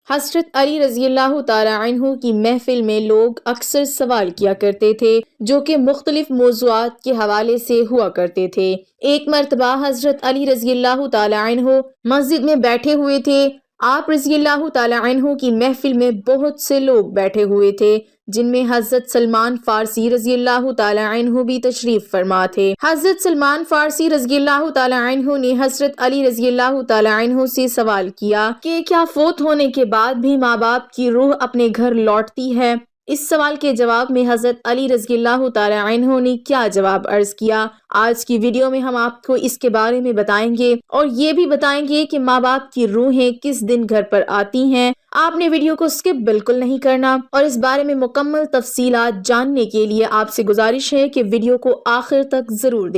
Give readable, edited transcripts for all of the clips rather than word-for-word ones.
حضرت علی رضی اللہ تعالیٰ عنہ کی محفل میں لوگ اکثر سوال کیا کرتے تھے جو کہ مختلف موضوعات کے حوالے سے ہوا کرتے تھے۔ ایک مرتبہ حضرت علی رضی اللہ تعالیٰ عنہ مسجد میں بیٹھے ہوئے تھے۔ آپ رضی اللہ تعالیٰ عنہ کی محفل میں بہت سے لوگ بیٹھے ہوئے تھے جن میں حضرت سلمان فارسی رضی اللہ تعالیٰ عنہ بھی تشریف فرما تھے۔ حضرت سلمان فارسی رضی اللہ تعالیٰ عنہ نے حضرت علی رضی اللہ تعالیٰ عنہ سے سوال کیا کہ کیا فوت ہونے کے بعد بھی ماں باپ کی روح اپنے گھر لوٹتی ہے؟ اس سوال کے جواب میں حضرت علی رضی اللہ تعالیٰ عنہ نے کیا جواب عرض کیا؟ آج کی ویڈیو میں ہم آپ کو اس کے بارے میں بتائیں گے اور یہ بھی بتائیں گے کہ ماں باپ کی روحیں کس دن گھر پر آتی ہیں۔ آپ نے ویڈیو کو سکپ بالکل نہیں کرنا اور اس بارے میں مکمل تفصیلات جاننے کے لیے آپ سے گزارش ہے کہ ویڈیو کو آخر تک ضرور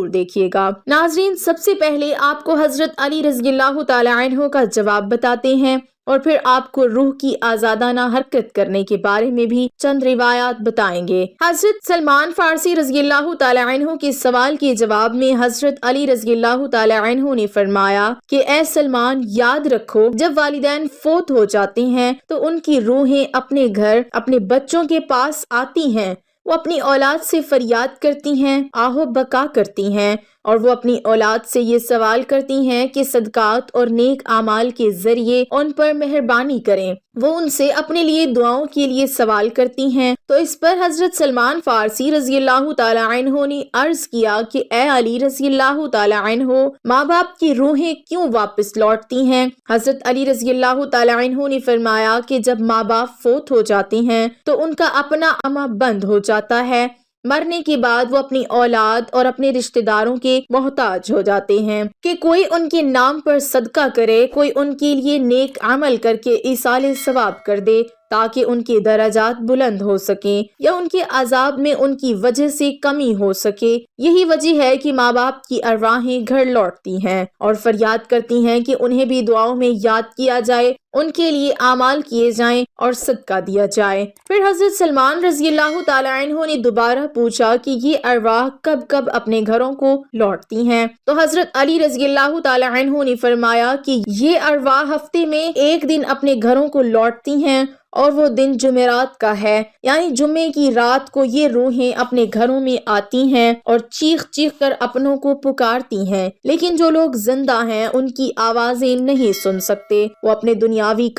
دیکھیے گا۔ ناظرین، سب سے پہلے آپ کو حضرت علی رضی اللہ تعالیٰ عنہ کا جواب بتاتے ہیں اور پھر آپ کو روح کی آزادانہ حرکت کرنے کے بارے میں بھی چند روایات بتائیں گے۔ حضرت سلمان فارسی رضی اللہ تعالیٰ عنہ کے سوال کے جواب میں حضرت علی رضی اللہ تعالیٰ عنہ نے فرمایا کہ اے سلمان، یاد رکھو جب والدین فوت ہو جاتے ہیں تو ان کی روحیں اپنے گھر اپنے بچوں کے پاس آتی ہیں۔ وہ اپنی اولاد سے فریاد کرتی ہیں، آہو بکا کرتی ہیں اور وہ اپنی اولاد سے یہ سوال کرتی ہیں کہ صدقات اور نیک اعمال کے ذریعے ان پر مہربانی کریں۔ وہ ان سے اپنے لیے دعاؤں کے لیے سوال کرتی ہیں۔ تو اس پر حضرت سلمان فارسی رضی اللہ تعالیٰ عنہ نے عرض کیا کہ اے علی رضی اللہ تعالیٰ عنہ، ماں باپ کی روحیں کیوں واپس لوٹتی ہیں؟ حضرت علی رضی اللہ تعالیٰ عنہ نے فرمایا کہ جب ماں باپ فوت ہو جاتے ہیں تو ان کا اپنا عمل بند ہو جاتا ہے۔ مرنے کے بعد وہ اپنی اولاد اور اپنے رشتہ داروں کے محتاج ہو جاتے ہیں کہ کوئی ان کے نام پر صدقہ کرے، کوئی ان کے لیے نیک عمل کر کے ایصال ثواب کر دے تاکہ ان کے درجات بلند ہو سکیں یا ان کے عذاب میں ان کی وجہ سے کمی ہو سکے۔ یہی وجہ ہے کہ ماں باپ کی ارواحیں گھر لوٹتی ہیں اور فریاد کرتی ہیں کہ انہیں بھی دعاؤں میں یاد کیا جائے، ان کے لیے اعمال کیے جائیں اور صدقہ دیا جائے۔ پھر حضرت سلمان رضی اللہ تعالیٰ عنہ نے دوبارہ پوچھا کہ یہ ارواح کب کب اپنے گھروں کو لوٹتی ہیں؟ تو حضرت علی رضی اللہ تعالیٰ عنہ نے فرمایا کہ یہ ارواح ہفتے میں ایک دن اپنے گھروں کو لوٹتی ہیں اور وہ دن جمعرات کا ہے، یعنی جمعے کی رات کو یہ روحیں اپنے گھروں میں آتی ہیں اور چیخ چیخ کر اپنوں کو پکارتی ہیں، لیکن جو لوگ زندہ ہیں ان کی آوازیں نہیں سن سکتے۔ وہ اپنے دنیاوی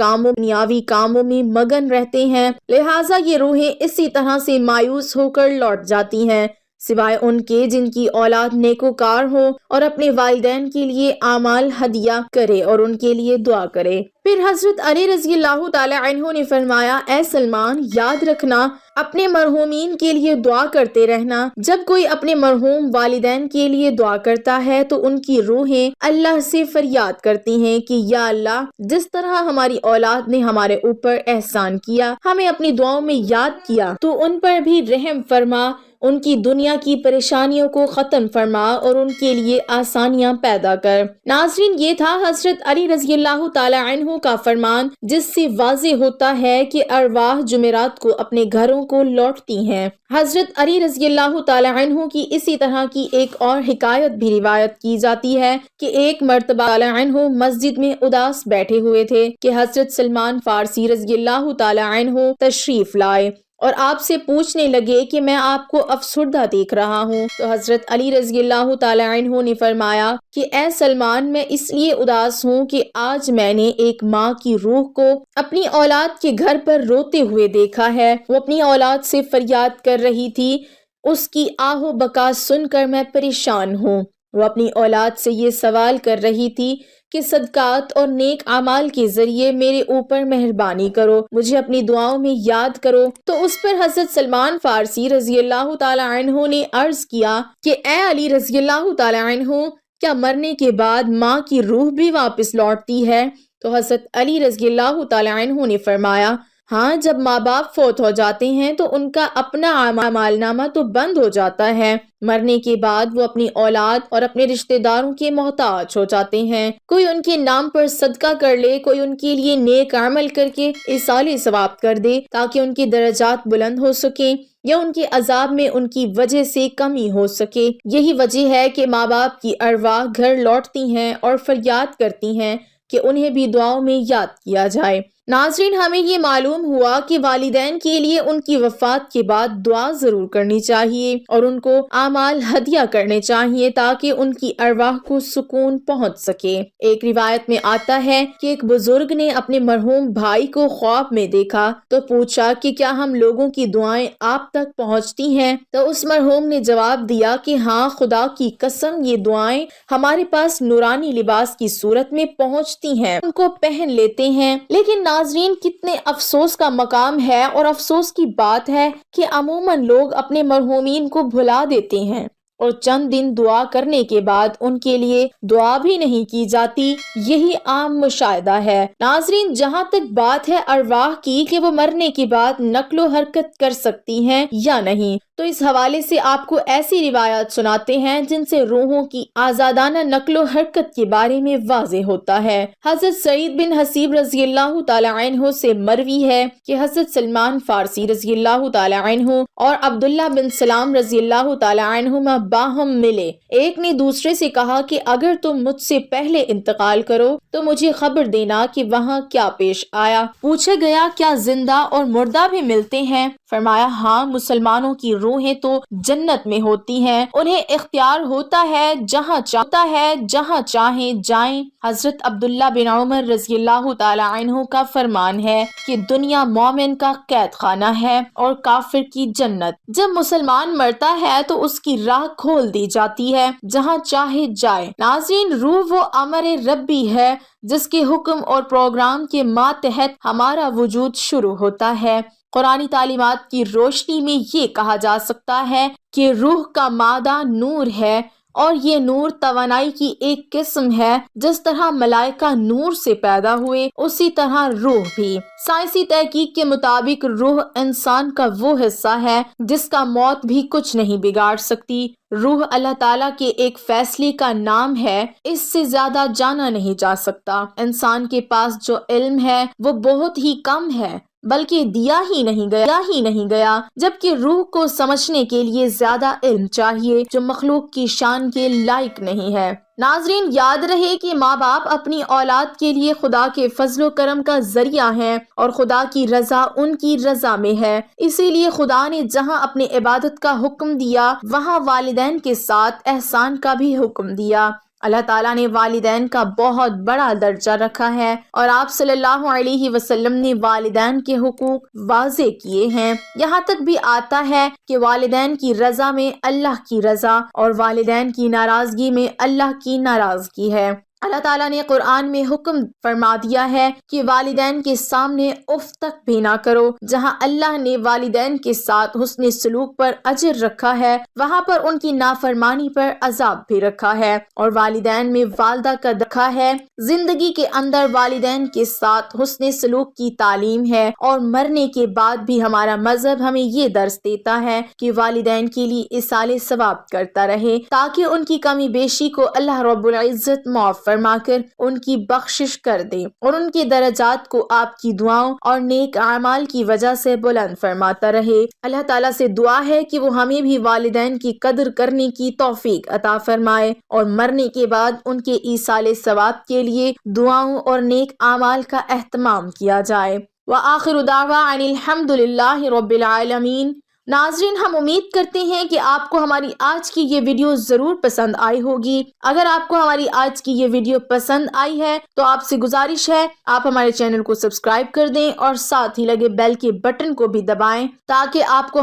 کاموں میں مگن رہتے ہیں، لہٰذا یہ روحیں اسی طرح سے مایوس ہو کر لوٹ جاتی ہیں، سوائے ان کے جن کی اولاد نیکوکار ہو اور اپنے والدین کے لیے اعمال ہدیہ کرے اور ان کے لیے دعا کرے۔ پھر حضرت علی رضی اللہ تعالیٰ عنہ نے فرمایا، اے سلمان، یاد رکھنا، اپنے مرحومین کے لیے دعا کرتے رہنا۔ جب کوئی اپنے مرحوم والدین کے لیے دعا کرتا ہے تو ان کی روحیں اللہ سے فریاد کرتی ہیں کہ یا اللہ، جس طرح ہماری اولاد نے ہمارے اوپر احسان کیا، ہمیں اپنی دعاؤں میں یاد کیا، تو ان پر بھی رحم فرما، ان کی دنیا کی پریشانیوں کو ختم فرما اور ان کے لیے آسانیاں پیدا کر۔ ناظرین، یہ تھا حضرت علی رضی اللہ تعالیٰ عنہ کا فرمان، جس سے واضح ہوتا ہے کہ ارواح جمعرات کو اپنے گھروں کو لوٹتی ہیں۔ حضرت علی رضی اللہ تعالیٰ عنہ کی اسی طرح کی ایک اور حکایت بھی روایت کی جاتی ہے کہ ایک مرتبہ تعالیٰ عنہ مسجد میں اداس بیٹھے ہوئے تھے کہ حضرت سلمان فارسی رضی اللہ تعالیٰ عنہ تشریف لائے اور آپ سے پوچھنے لگے کہ میں آپ کو افسردہ دیکھ رہا ہوں۔ تو حضرت علی رضی اللہ تعالیٰ عنہ نے فرمایا کہ اے سلمان، میں اس لیے اداس ہوں کہ آج میں نے ایک ماں کی روح کو اپنی اولاد کے گھر پر روتے ہوئے دیکھا ہے۔ وہ اپنی اولاد سے فریاد کر رہی تھی، اس کی آہ و بکا سن کر میں پریشان ہوں۔ وہ اپنی اولاد سے یہ سوال کر رہی تھی کہ صدقات اور نیک اعمال کے ذریعے میرے اوپر مہربانی کرو، مجھے اپنی دعاؤں میں یاد کرو۔ تو اس پر حضرت سلمان فارسی رضی اللہ تعالیٰ عنہ نے عرض کیا کہ اے علی رضی اللہ تعالیٰ عنہ، کیا مرنے کے بعد ماں کی روح بھی واپس لوٹتی ہے؟ تو حضرت علی رضی اللہ تعالیٰ عنہ نے فرمایا، ہاں، جب ماں باپ فوت ہو جاتے ہیں تو ان کا اپنا اعمال نامہ تو بند ہو جاتا ہے۔ مرنے کے بعد وہ اپنی اولاد اور اپنے رشتہ داروں کے محتاج ہو جاتے ہیں۔ کوئی ان کے نام پر صدقہ کر لے، کوئی ان کے لیے نیک عمل کر کے ایصال ثواب کر دے تاکہ ان کے درجات بلند ہو سکیں یا ان کے عذاب میں ان کی وجہ سے کمی ہو سکے۔ یہی وجہ ہے کہ ماں باپ کی ارواح گھر لوٹتی ہیں اور فریاد کرتی ہیں کہ انہیں بھی دعاؤں میں یاد کیا جائے۔ ناظرین، ہمیں یہ معلوم ہوا کہ والدین کے لیے ان کی وفات کے بعد دعا ضرور کرنی چاہیے اور ان کو اعمال ہدیہ کرنے چاہیے تاکہ ان کی ارواح کو سکون پہنچ سکے۔ ایک روایت میں آتا ہے کہ ایک بزرگ نے اپنے مرحوم بھائی کو خواب میں دیکھا تو پوچھا کہ کیا ہم لوگوں کی دعائیں آپ تک پہنچتی ہیں؟ تو اس مرحوم نے جواب دیا کہ ہاں، خدا کی قسم یہ دعائیں ہمارے پاس نورانی لباس کی صورت میں پہنچتی ہیں، ان کو پہن لیتے ہیں۔ لیکن ناظرین، کتنے افسوس کا مقام ہے اور افسوس کی بات ہے کہ عموماً لوگ اپنے مرحومین کو بھلا دیتے ہیں اور چند دن دعا کرنے کے بعد ان کے لیے دعا بھی نہیں کی جاتی۔ یہی عام مشاہدہ ہے۔ ناظرین، جہاں تک بات ہے ارواح کی کہ وہ مرنے کے بعد نقل و حرکت کر سکتی ہیں یا نہیں، تو اس حوالے سے آپ کو ایسی روایات سناتے ہیں جن سے روحوں کی آزادانہ نقل و حرکت کے بارے میں واضح ہوتا ہے۔ حضرت سعید بن حسیب رضی اللہ تعالی عنہ سے مروی ہے کہ حضرت سلمان فارسی رضی اللہ تعالی عنہ اور عبداللہ بن سلام رضی اللہ تعالی عنہما باہم ملے۔ ایک نے دوسرے سے کہا کہ اگر تم مجھ سے پہلے انتقال کرو تو مجھے خبر دینا کہ وہاں کیا پیش آیا۔ پوچھا گیا کیا زندہ اور مردہ بھی ملتے ہیں؟ فرمایا ہاں، مسلمانوں کی روحیں تو جنت میں ہوتی ہیں، انہیں اختیار ہوتا ہے جہاں چاہیں جائیں۔ حضرت عبداللہ بن عمر رضی اللہ تعالی عنہ کا فرمان ہے کہ دنیا مومن کا قید خانہ ہے اور کافر کی جنت۔ جب مسلمان مرتا ہے تو اس کی راہ کھول دی جاتی ہے جہاں چاہے جائے۔ ناظرین، روح وہ امر ربی ہے جس کے حکم اور پروگرام کے ماتحت ہمارا وجود شروع ہوتا ہے۔ قرآنی تعلیمات کی روشنی میں یہ کہا جا سکتا ہے کہ روح کا مادہ نور ہے اور یہ نور توانائی کی ایک قسم ہے۔ جس طرح ملائکہ نور سے پیدا ہوئے اسی طرح روح بھی۔ سائنسی تحقیق کے مطابق روح انسان کا وہ حصہ ہے جس کا موت بھی کچھ نہیں بگاڑ سکتی۔ روح اللہ تعالیٰ کے ایک فیصلے کا نام ہے، اس سے زیادہ جانا نہیں جا سکتا۔ انسان کے پاس جو علم ہے وہ بہت ہی کم ہے، بلکہ دیا ہی نہیں گیا، جبکہ روح کو سمجھنے کے لیے زیادہ علم چاہیے جو مخلوق کی شان کے لائق نہیں ہے۔ ناظرین، یاد رہے کہ ماں باپ اپنی اولاد کے لیے خدا کے فضل و کرم کا ذریعہ ہیں اور خدا کی رضا ان کی رضا میں ہے۔ اسی لیے خدا نے جہاں اپنی عبادت کا حکم دیا وہاں والدین کے ساتھ احسان کا بھی حکم دیا۔ اللہ تعالیٰ نے والدین کا بہت بڑا درجہ رکھا ہے اور آپ صلی اللہ علیہ وسلم نے والدین کے حقوق واضح کیے ہیں۔ یہاں تک بھی آتا ہے کہ والدین کی رضا میں اللہ کی رضا اور والدین کی ناراضگی میں اللہ کی ناراضگی ہے۔ اللہ تعالیٰ نے قرآن میں حکم فرما دیا ہے کہ والدین کے سامنے اف تک بھی نہ کرو۔ جہاں اللہ نے والدین کے ساتھ حسن سلوک پر اجر رکھا ہے وہاں پر ان کی نافرمانی پر عذاب بھی رکھا ہے، اور والدین میں والدہ کا رکھا ہے۔ زندگی کے اندر والدین کے ساتھ حسن سلوک کی تعلیم ہے، اور مرنے کے بعد بھی ہمارا مذہب ہمیں یہ درس دیتا ہے کہ والدین کے لیے ایصال ثواب کرتا رہے تاکہ ان کی کمی بیشی کو اللہ رب العزت معاف فرما کر ان کی بخشش کر دے اور ان کے درجات کو آپ کی دعاؤں اور نیک اعمال کی وجہ سے بلند فرماتا رہے۔ اللہ تعالیٰ سے دعا ہے کہ وہ ہمیں بھی والدین کی قدر کرنے کی توفیق عطا فرمائے اور مرنے کے بعد ان کے ایصال ثواب کے لیے دعاؤں اور نیک اعمال کا اہتمام کیا جائے۔ وآخر دعوانا ان الحمد للہ رب العالمین۔ ناظرین، ہم امید کرتے ہیں کہ آپ کو ہماری آج کی یہ ویڈیو ضرور پسند آئی ہوگی۔ اگر آپ کو ہماری آج کی یہ ویڈیو پسند آئی ہے تو آپ سے گزارش ہے آپ ہمارے چینل کو سبسکرائب کر دیں اور ساتھ ہی لگے بیل کے بٹن کو بھی دبائیں تاکہ آپ کو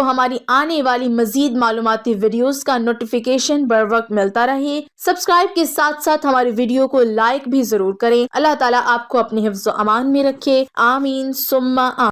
ہماری آنے والی مزید معلوماتی ویڈیوز کا نوٹیفیکیشن بر وقت ملتا رہے۔ سبسکرائب کے ساتھ ساتھ ہماری ویڈیو کو لائک بھی ضرور کریں۔ اللہ تعالیٰ آپ کو اپنے حفظ و امان میں رکھے، آمین ثم آمین۔